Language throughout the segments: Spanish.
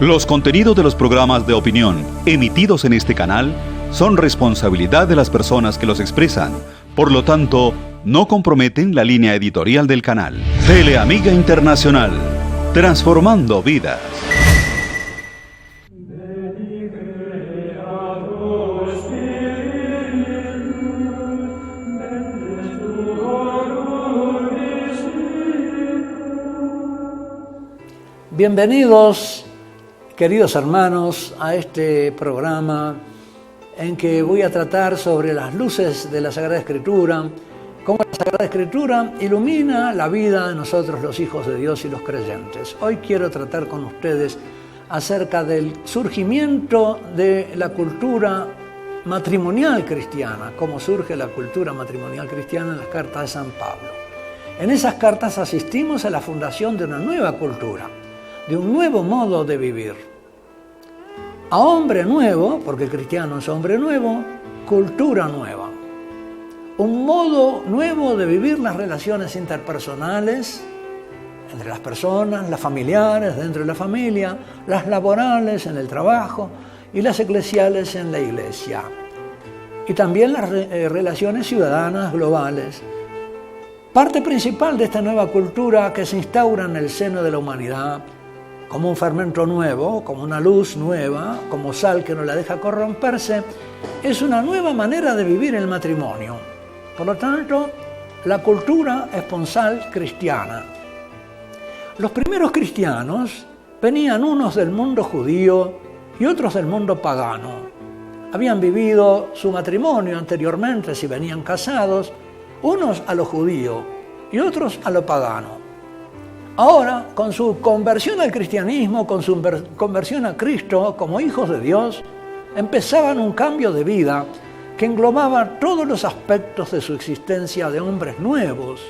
Los contenidos de los programas de opinión emitidos en este canal son responsabilidad de las personas que los expresan. Por lo tanto, no comprometen la línea editorial del canal. Teleamiga Internacional, transformando vidas. Bienvenidos, queridos hermanos, a este programa en que voy a tratar sobre las luces de la Sagrada Escritura, cómo la Sagrada Escritura ilumina la vida de nosotros los hijos de Dios y los creyentes. Hoy quiero tratar con ustedes acerca del surgimiento de la cultura matrimonial cristiana, cómo surge la cultura matrimonial cristiana en las cartas de San Pablo. En esas cartas asistimos a la fundación de una nueva cultura, de un nuevo modo de vivir. A hombre nuevo, porque el cristiano es hombre nuevo, cultura nueva. Un modo nuevo de vivir las relaciones interpersonales entre las personas, las familiares dentro de la familia, las laborales en el trabajo y las eclesiales en la iglesia. Y también las relaciones ciudadanas globales. Parte principal de esta nueva cultura que se instaura en el seno de la humanidad como un fermento nuevo, como una luz nueva, como sal que no la deja corromperse, es una nueva manera de vivir el matrimonio. Por lo tanto, la cultura esponsal cristiana. Los primeros cristianos venían unos del mundo judío y otros del mundo pagano. Habían vivido su matrimonio anteriormente, si venían casados, unos a lo judío y otros a lo pagano. Ahora, con su conversión al cristianismo, con su conversión a Cristo como hijos de Dios, empezaban un cambio de vida que englobaba todos los aspectos de su existencia de hombres nuevos,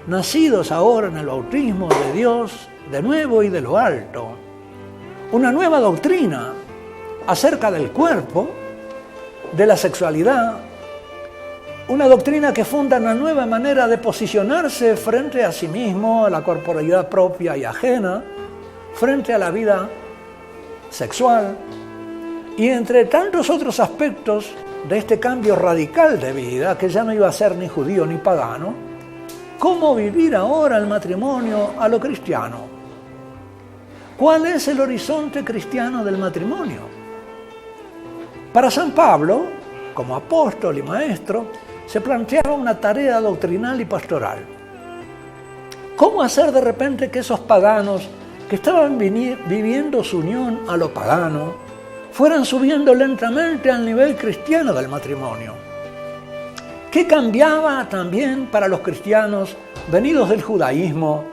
nacidos ahora en el bautismo de Dios, de nuevo y de lo alto. Una nueva doctrina acerca del cuerpo, de la sexualidad, una doctrina que funda una nueva manera de posicionarse frente a sí mismo, a la corporalidad propia y ajena, frente a la vida sexual, y entre tantos otros aspectos de este cambio radical de vida, que ya no iba a ser ni judío ni pagano, cómo vivir ahora el matrimonio a lo cristiano. ¿Cuál es el horizonte cristiano del matrimonio? Para San Pablo, como apóstol y maestro, se planteaba una tarea doctrinal y pastoral. ¿Cómo hacer de repente que esos paganos que estaban viviendo su unión a lo pagano fueran subiendo lentamente al nivel cristiano del matrimonio? ¿Qué cambiaba también para los cristianos venidos del judaísmo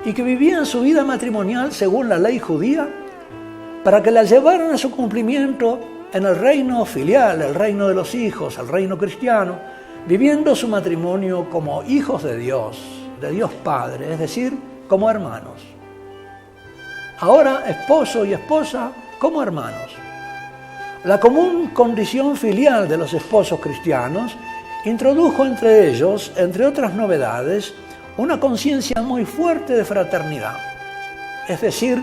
y que vivían su vida matrimonial según la ley judía para que la llevaran a su cumplimiento en el reino filial, el reino de los hijos, el reino cristiano, viviendo su matrimonio como hijos de Dios Padre, es decir, como hermanos? Ahora esposo y esposa como hermanos. La común condición filial de los esposos cristianos introdujo entre ellos, entre otras novedades, una conciencia muy fuerte de fraternidad, es decir,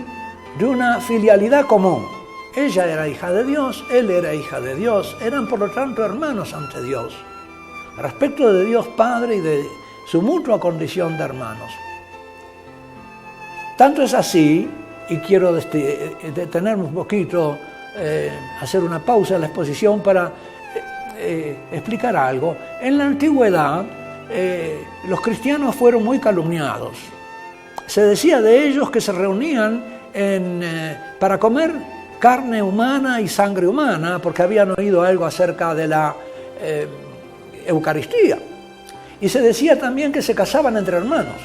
de una filialidad común. Ella era hija de Dios, él era hija de Dios, eran por lo tanto hermanos ante Dios, respecto de Dios Padre y de su mutua condición de hermanos. Tanto es así, y quiero detenerme un poquito, hacer una pausa en la exposición para explicar algo. En la antigüedad, los cristianos fueron muy calumniados. Se decía de ellos que se reunían para comer carne humana y sangre humana, porque habían oído algo acerca de la Eucaristía. Y se decía también que se casaban entre hermanos.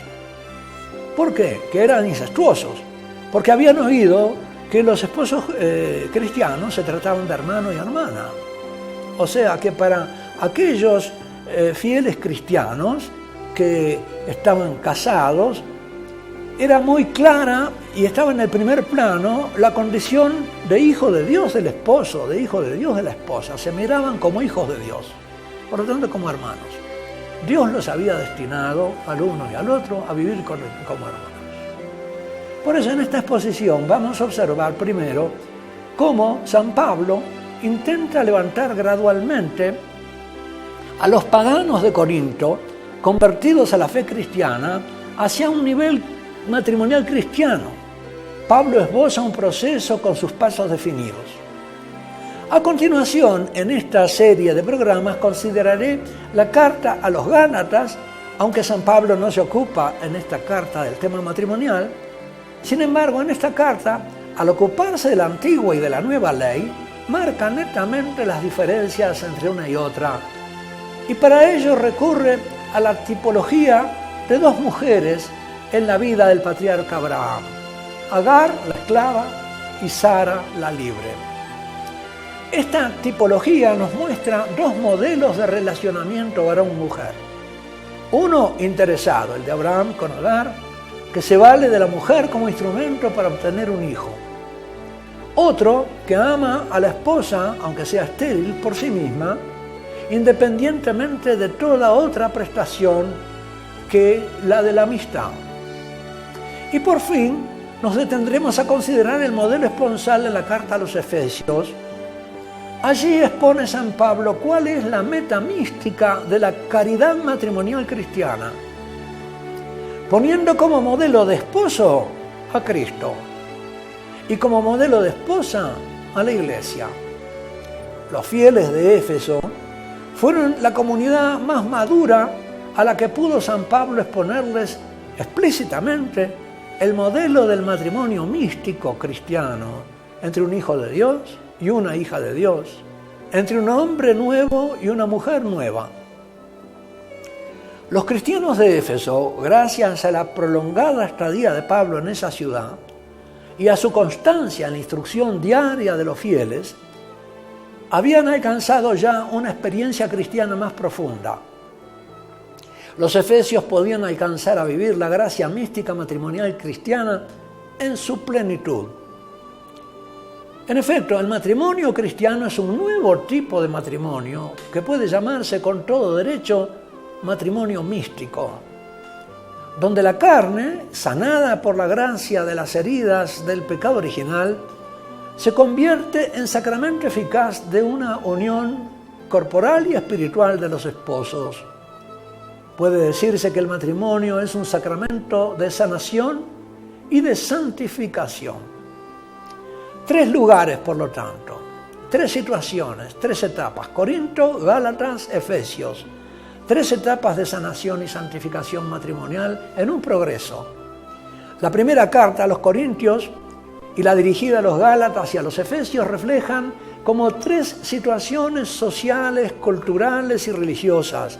¿Por qué? Que eran incestuosos. Porque habían oído que los esposos cristianos se trataban de hermano y hermana. O sea que para aquellos fieles cristianos que estaban casados, era muy clara y estaba en el primer plano la condición de hijo de Dios del esposo, de hijo de Dios de la esposa. Se miraban como hijos de Dios, por lo tanto como hermanos. Dios los había destinado al uno y al otro a vivir como hermanos. Por eso en esta exposición vamos a observar primero cómo San Pablo intenta levantar gradualmente a los paganos de Corinto, convertidos a la fe cristiana, hacia un nivel matrimonial cristiano. Pablo esboza un proceso con sus pasos definidos. A continuación, en esta serie de programas, consideraré la carta a los Gálatas, aunque San Pablo no se ocupa en esta carta del tema matrimonial. Sin embargo, en esta carta, al ocuparse de la antigua y de la nueva ley, marca netamente las diferencias entre una y otra. Y para ello recurre a la tipología de dos mujeres en la vida del patriarca Abraham: Agar, la esclava, y Sara, la libre. Esta tipología nos muestra dos modelos de relacionamiento varón-mujer. Uno interesado, el de Abraham con Agar, que se vale de la mujer como instrumento para obtener un hijo. Otro que ama a la esposa, aunque sea estéril, por sí misma, independientemente de toda otra prestación que la de la amistad. Y por fin nos detendremos a considerar el modelo esponsal de la carta a los Efesios. Allí expone San Pablo cuál es la meta mística de la caridad matrimonial cristiana, poniendo como modelo de esposo a Cristo y como modelo de esposa a la Iglesia. Los fieles de Éfeso fueron la comunidad más madura a la que pudo San Pablo exponerles explícitamente el modelo del matrimonio místico cristiano entre un hijo de Dios y una hija de Dios, entre un hombre nuevo y una mujer nueva. Los cristianos de Éfeso, gracias a la prolongada estadía de Pablo en esa ciudad y a su constancia en la instrucción diaria de los fieles, habían alcanzado ya una experiencia cristiana más profunda. Los efesios podían alcanzar a vivir la gracia mística matrimonial cristiana en su plenitud. En efecto, el matrimonio cristiano es un nuevo tipo de matrimonio que puede llamarse con todo derecho matrimonio místico, donde la carne, sanada por la gracia de las heridas del pecado original, se convierte en sacramento eficaz de una unión corporal y espiritual de los esposos. Puede decirse que el matrimonio es un sacramento de sanación y de santificación. 3 lugares, por lo tanto, 3 situaciones, 3 etapas: Corinto, Gálatas, Efesios. 3 etapas de sanación y santificación matrimonial en un progreso. La primera carta a los Corintios y la dirigida a los Gálatas y a los Efesios reflejan como 3 situaciones sociales, culturales y religiosas,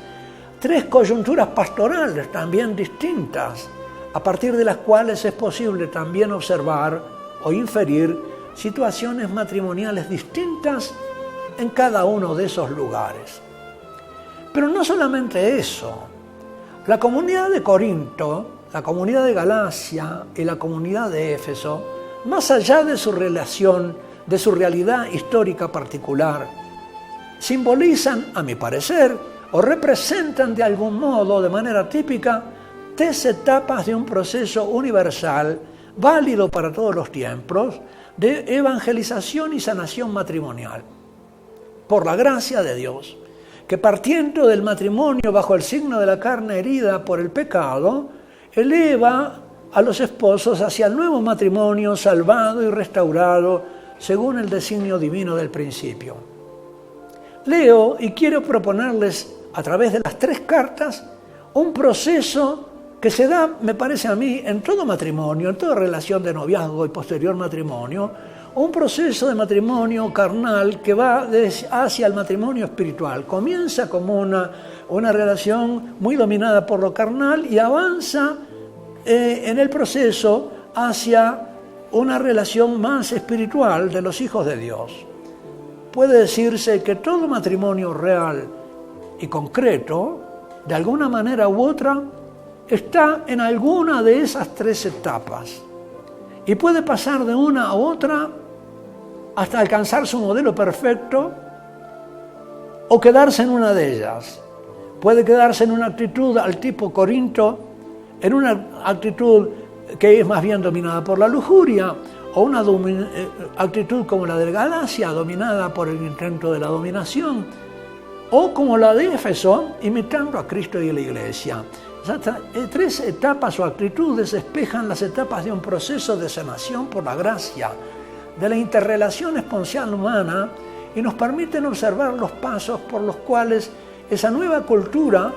3 coyunturas pastorales también distintas, a partir de las cuales es posible también observar o inferir situaciones matrimoniales distintas en cada uno de esos lugares. Pero no solamente eso. La comunidad de Corinto, la comunidad de Galacia y la comunidad de Éfeso, más allá de su relación, de su realidad histórica particular, simbolizan, a mi parecer, o representan de algún modo, de manera típica, 3 etapas de un proceso universal, válido para todos los tiempos, de evangelización y sanación matrimonial. Por la gracia de Dios, que partiendo del matrimonio bajo el signo de la carne herida por el pecado, eleva a los esposos hacia el nuevo matrimonio salvado y restaurado según el designio divino del principio. Leo y quiero proponerles a través de las 3 cartas un proceso que se da, me parece a mí, en todo matrimonio, en toda relación de noviazgo y posterior matrimonio, un proceso de matrimonio carnal que va hacia el matrimonio espiritual. Comienza como una relación muy dominada por lo carnal y avanza en el proceso hacia una relación más espiritual de los hijos de Dios. Puede decirse que todo matrimonio real y concreto, de alguna manera u otra, está en alguna de esas 3 etapas y puede pasar de una a otra hasta alcanzar su modelo perfecto o quedarse en una de ellas. Puede quedarse en una actitud al tipo Corinto, en una actitud que es más bien dominada por la lujuria, o una actitud como la de Galacia, dominada por el intento de la dominación, o como la de Éfeso, imitando a Cristo y a la Iglesia. Esas tres etapas o actitudes despejan las etapas de un proceso de sanación por la gracia, de la interrelación esponsal humana, y nos permiten observar los pasos por los cuales esa nueva cultura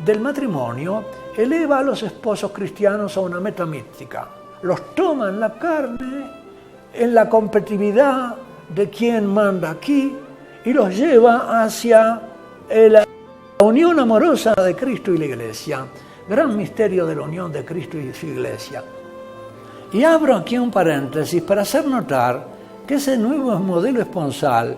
del matrimonio eleva a los esposos cristianos a una meta mística. Los toma en la carne, en la competitividad de quién manda aquí, y los lleva hacia la unión amorosa de Cristo y la Iglesia. Gran misterio de la unión de Cristo y su Iglesia. Y abro aquí un paréntesis para hacer notar que ese nuevo modelo esponsal,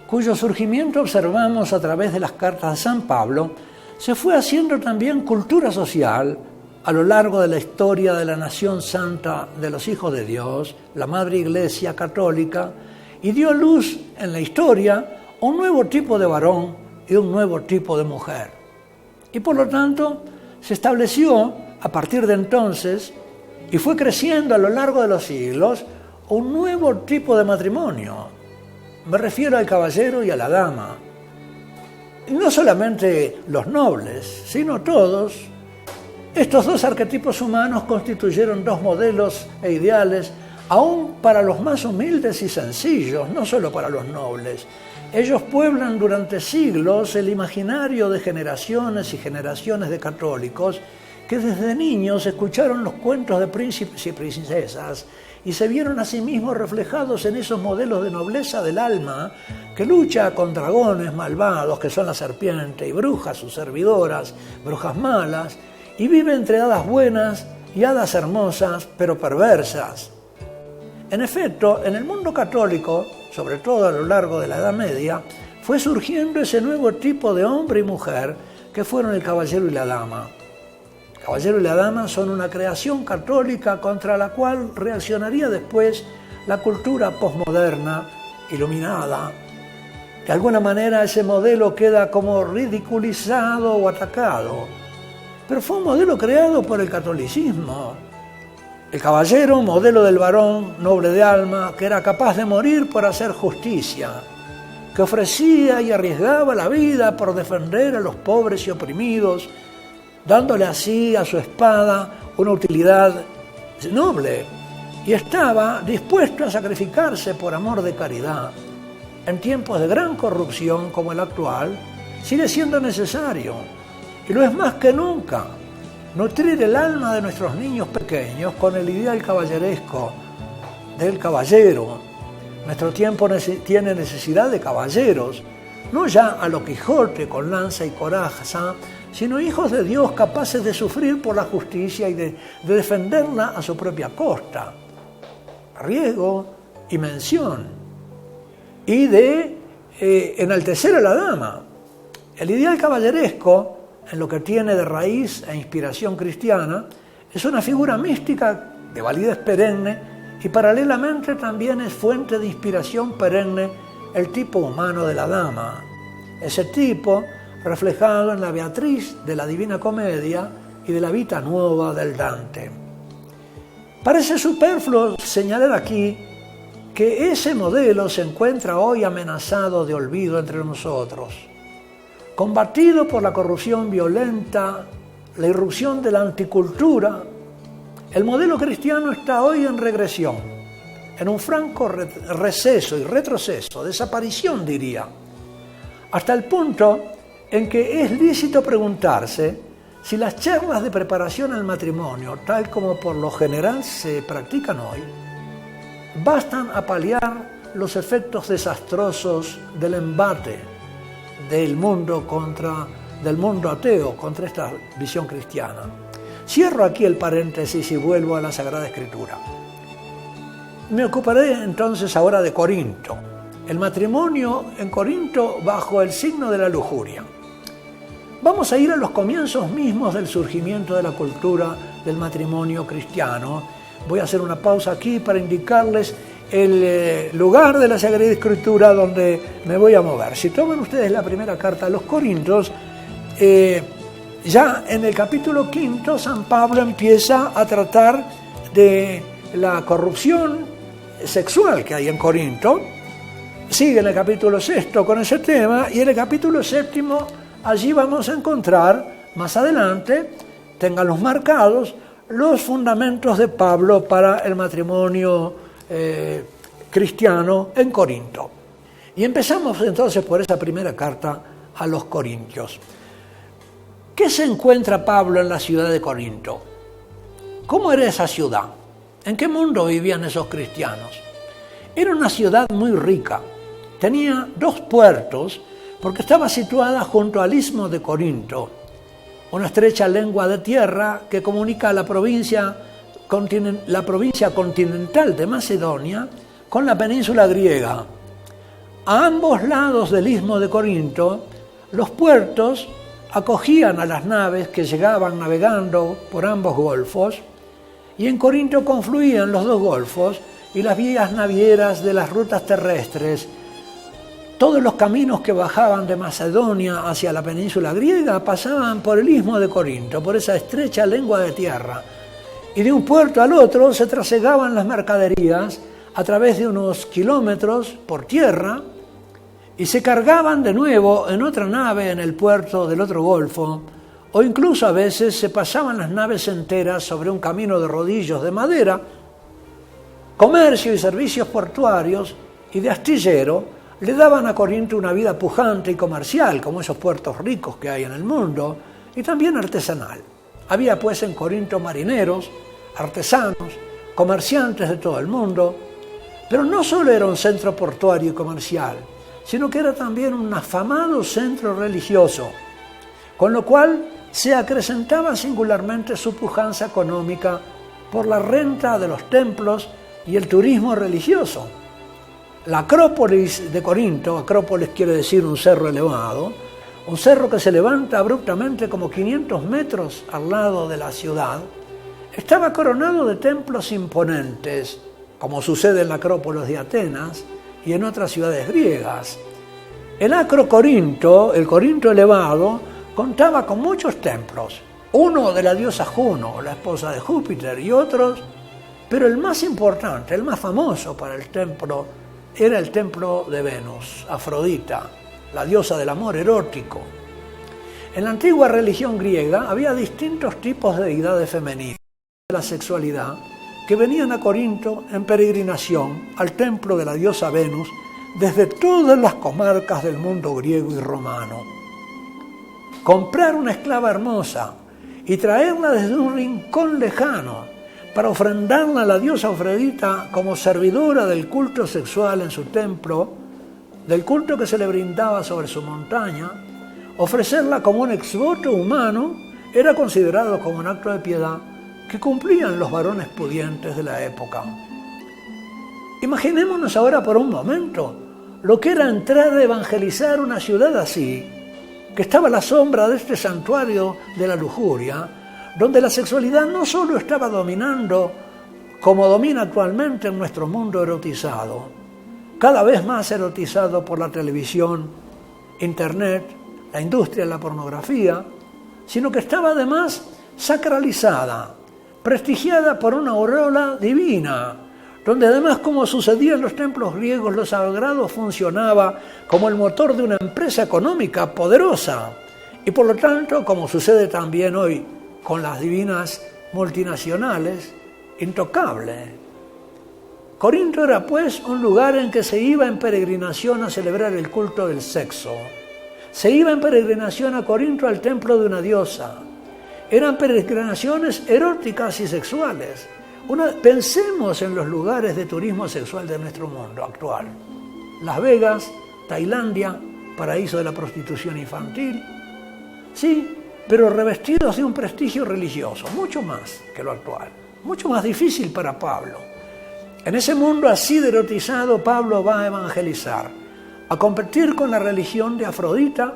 cuyo surgimiento observamos a través de las cartas de San Pablo, se fue haciendo también cultura social a lo largo de la historia de la nación santa de los hijos de Dios, la Madre Iglesia católica, y dio luz en la historia un nuevo tipo de varón y un nuevo tipo de mujer. Y por lo tanto se estableció a partir de entonces, y fue creciendo a lo largo de los siglos, un nuevo tipo de matrimonio. Me refiero al caballero y a la dama. Y no solamente los nobles, sino todos. Estos dos arquetipos humanos constituyeron dos modelos e ideales, aún para los más humildes y sencillos, no solo para los nobles. Ellos pueblan durante siglos el imaginario de generaciones y generaciones de católicos que desde niños escucharon los cuentos de príncipes y princesas y se vieron a sí mismos reflejados en esos modelos de nobleza del alma que lucha con dragones malvados, que son la serpiente, y brujas, sus servidoras, brujas malas, y vive entre hadas buenas y hadas hermosas, pero perversas. En efecto, en el mundo católico, sobre todo a lo largo de la Edad Media, fue surgiendo ese nuevo tipo de hombre y mujer que fueron el caballero y la dama. El caballero y la dama son una creación católica contra la cual reaccionaría después la cultura posmoderna, iluminada. De alguna manera ese modelo queda como ridiculizado o atacado, pero fue un modelo creado por el catolicismo. El caballero, modelo del varón noble de alma, que era capaz de morir por hacer justicia, que ofrecía y arriesgaba la vida por defender a los pobres y oprimidos, dándole así a su espada una utilidad noble, y estaba dispuesto a sacrificarse por amor de caridad. En tiempos de gran corrupción como el actual, sigue siendo necesario, y lo es más que nunca, nutrir el alma de nuestros niños pequeños con el ideal caballeresco del caballero. Nuestro tiempo tiene necesidad de caballeros, no ya a lo Quijote con lanza y coraza, sino hijos de Dios capaces de sufrir por la justicia y de defenderla a su propia costa, riesgo y mención, y de enaltecer a la dama. El ideal caballeresco, en lo que tiene de raíz e inspiración cristiana, es una figura mística de validez perenne y paralelamente también es fuente de inspiración perenne el tipo humano de la dama. Ese tipo reflejado en la Beatriz de la Divina Comedia y de la Vita Nuova del Dante. Parece superfluo señalar aquí que ese modelo se encuentra hoy amenazado de olvido entre nosotros, combatido por la corrupción violenta, la irrupción de la anticultura. El modelo cristiano está hoy en regresión, en un franco receso y retroceso, desaparición diría, hasta el punto en que es lícito preguntarse si las charlas de preparación al matrimonio, tal como por lo general se practican hoy, bastan a paliar los efectos desastrosos del embate del mundo ateo contra esta visión cristiana. Cierro aquí el paréntesis y vuelvo a la Sagrada Escritura. Me ocuparé entonces ahora de Corinto, el matrimonio en Corinto bajo el signo de la lujuria. Vamos a ir a los comienzos mismos del surgimiento de la cultura del matrimonio cristiano. Voy a hacer una pausa aquí para indicarles el lugar de la Sagrada Escritura donde me voy a mover. Si toman ustedes la primera carta a los Corintios, ya en el capítulo 5, San Pablo empieza a tratar de la corrupción sexual que hay en Corinto. Sigue en el capítulo 6 con ese tema, y en el capítulo 7 allí vamos a encontrar más adelante, ténganlos marcados, los fundamentos de Pablo para el matrimonio cristiano en Corinto. Y empezamos entonces por esa primera carta a los Corintios. ¿Qué se encuentra Pablo en la ciudad de Corinto? ¿Cómo era esa ciudad? ¿En qué mundo vivían esos cristianos? Era una ciudad muy rica. Tenía 2 puertos porque estaba situada junto al istmo de Corinto, una estrecha lengua de tierra que comunica la provincia continental de Macedonia con la península griega. A ambos lados del istmo de Corinto, los puertos acogían a las naves que llegaban navegando por ambos golfos, y en Corinto confluían los 2 golfos y las vías navieras de las rutas terrestres. Todos los caminos que bajaban de Macedonia hacia la península griega pasaban por el istmo de Corinto, por esa estrecha lengua de tierra. Y de un puerto al otro se trasegaban las mercaderías a través de unos kilómetros por tierra y se cargaban de nuevo en otra nave en el puerto del otro golfo, o incluso a veces se pasaban las naves enteras sobre un camino de rodillos de madera. Comercio y servicios portuarios y de astillero le daban a Corinto una vida pujante y comercial, como esos puertos ricos que hay en el mundo, y también artesanal. Había pues en Corinto marineros, artesanos, comerciantes de todo el mundo, pero no solo era un centro portuario y comercial, sino que era también un afamado centro religioso, con lo cual se acrecentaba singularmente su pujanza económica por la renta de los templos y el turismo religioso. La Acrópolis de Corinto, Acrópolis quiere decir un cerro elevado, un cerro que se levanta abruptamente como 500 metros al lado de la ciudad, estaba coronado de templos imponentes, como sucede en la Acrópolis de Atenas y en otras ciudades griegas. El Acrocorinto, el Corinto elevado, contaba con muchos templos, uno de la diosa Juno, la esposa de Júpiter, y otros, pero el más importante, el más famoso para el templo, era el templo de Venus, Afrodita, la diosa del amor erótico. En la antigua religión griega había distintos tipos de deidades femeninas de la sexualidad que venían a Corinto en peregrinación al templo de la diosa Venus desde todas las comarcas del mundo griego y romano. Comprar una esclava hermosa y traerla desde un rincón lejano para ofrendarla a la diosa Afrodita como servidora del culto sexual en su templo, del culto que se le brindaba sobre su montaña, ofrecerla como un exvoto humano era considerado como un acto de piedad que cumplían los varones pudientes de la época. Imaginémonos ahora por un momento lo que era entrar a evangelizar una ciudad así, que estaba a la sombra de este santuario de la lujuria, donde la sexualidad no solo estaba dominando como domina actualmente en nuestro mundo erotizado, cada vez más erotizado por la televisión, internet, la industria de la pornografía, sino que estaba además sacralizada, prestigiada por una aureola divina, donde además, como sucedía en los templos griegos, lo sagrado funcionaba como el motor de una empresa económica poderosa, y por lo tanto, como sucede también hoy con las divinas multinacionales, intocable. Corinto era pues un lugar en que se iba en peregrinación a celebrar el culto del sexo. Se iba en peregrinación a Corinto al templo de una diosa. Eran peregrinaciones eróticas y sexuales. Pensemos en los lugares de turismo sexual de nuestro mundo actual. Las Vegas, Tailandia, paraíso de la prostitución infantil. Sí, pero revestidos de un prestigio religioso, mucho más que lo actual, mucho más difícil para Pablo. En ese mundo así de erotizado, Pablo va a evangelizar, a competir con la religión de Afrodita,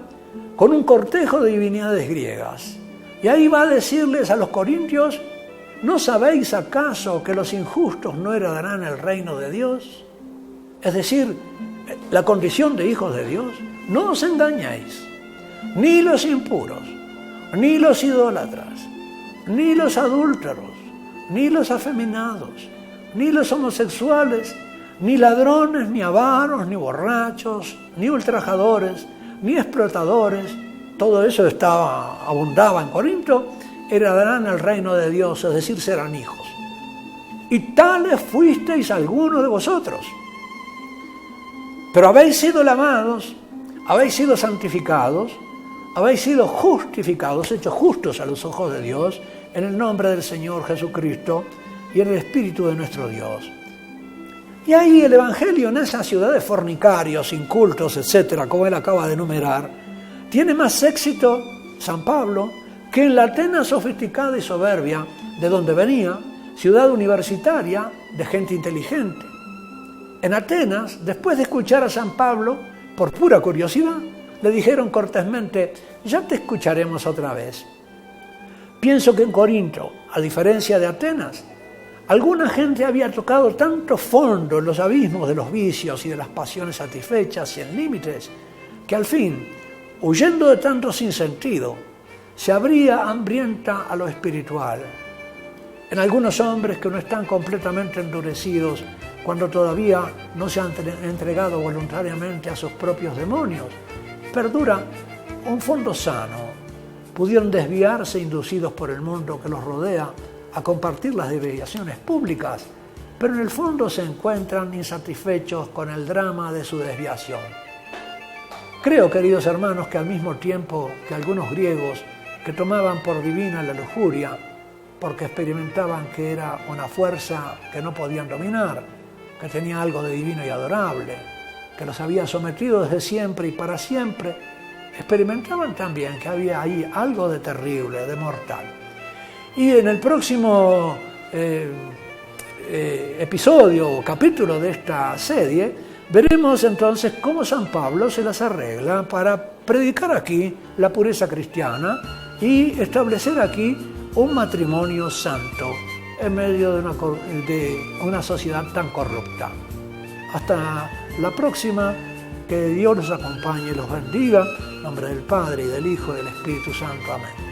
con un cortejo de divinidades griegas. Y ahí va a decirles a los corintios: ¿no sabéis acaso que los injustos no heredarán el reino de Dios? Es decir, la condición de hijos de Dios. No os engañéis, ni los impuros, ni los idólatras, ni los adúlteros, ni los afeminados, ni los homosexuales, ni ladrones, ni avaros, ni borrachos, ni ultrajadores, ni explotadores, todo eso abundaba en Corinto, heredarán el reino de Dios, es decir, serán hijos. Y tales fuisteis algunos de vosotros. Pero habéis sido lavados, habéis sido santificados, habéis sido justificados, hechos justos a los ojos de Dios, en el nombre del Señor Jesucristo y en el Espíritu de nuestro Dios. Y ahí el Evangelio en esa ciudad de fornicarios, incultos, etcétera, como él acaba de enumerar, tiene más éxito, San Pablo, que en la Atenas sofisticada y soberbia, de donde venía, ciudad universitaria de gente inteligente. En Atenas, después de escuchar a San Pablo, por pura curiosidad, le dijeron cortésmente, ya te escucharemos otra vez. Pienso que en Corinto, a diferencia de Atenas, alguna gente había tocado tanto fondo en los abismos de los vicios y de las pasiones satisfechas sin límites, que al fin, huyendo de tanto sinsentido, se abría hambrienta a lo espiritual. En algunos hombres que no están completamente endurecidos cuando todavía no se han entregado voluntariamente a sus propios demonios, perdura un fondo sano. Pudieron desviarse inducidos por el mundo que los rodea a compartir las desviaciones públicas, pero en el fondo se encuentran insatisfechos con el drama de su desviación. Creo, queridos hermanos, que al mismo tiempo que algunos griegos que tomaban por divina la lujuria, porque experimentaban que era una fuerza que no podían dominar, que tenía algo de divino y adorable, que los había sometido desde siempre y para siempre, experimentaban también que había ahí algo de terrible, de mortal. Y en el próximo episodio o capítulo de esta serie, veremos entonces cómo San Pablo se las arregla para predicar aquí la pureza cristiana y establecer aquí un matrimonio santo en medio de una sociedad tan corrupta. Hasta la próxima, que Dios los acompañe y los bendiga, en nombre del Padre, y del Hijo, y del Espíritu Santo. Amén.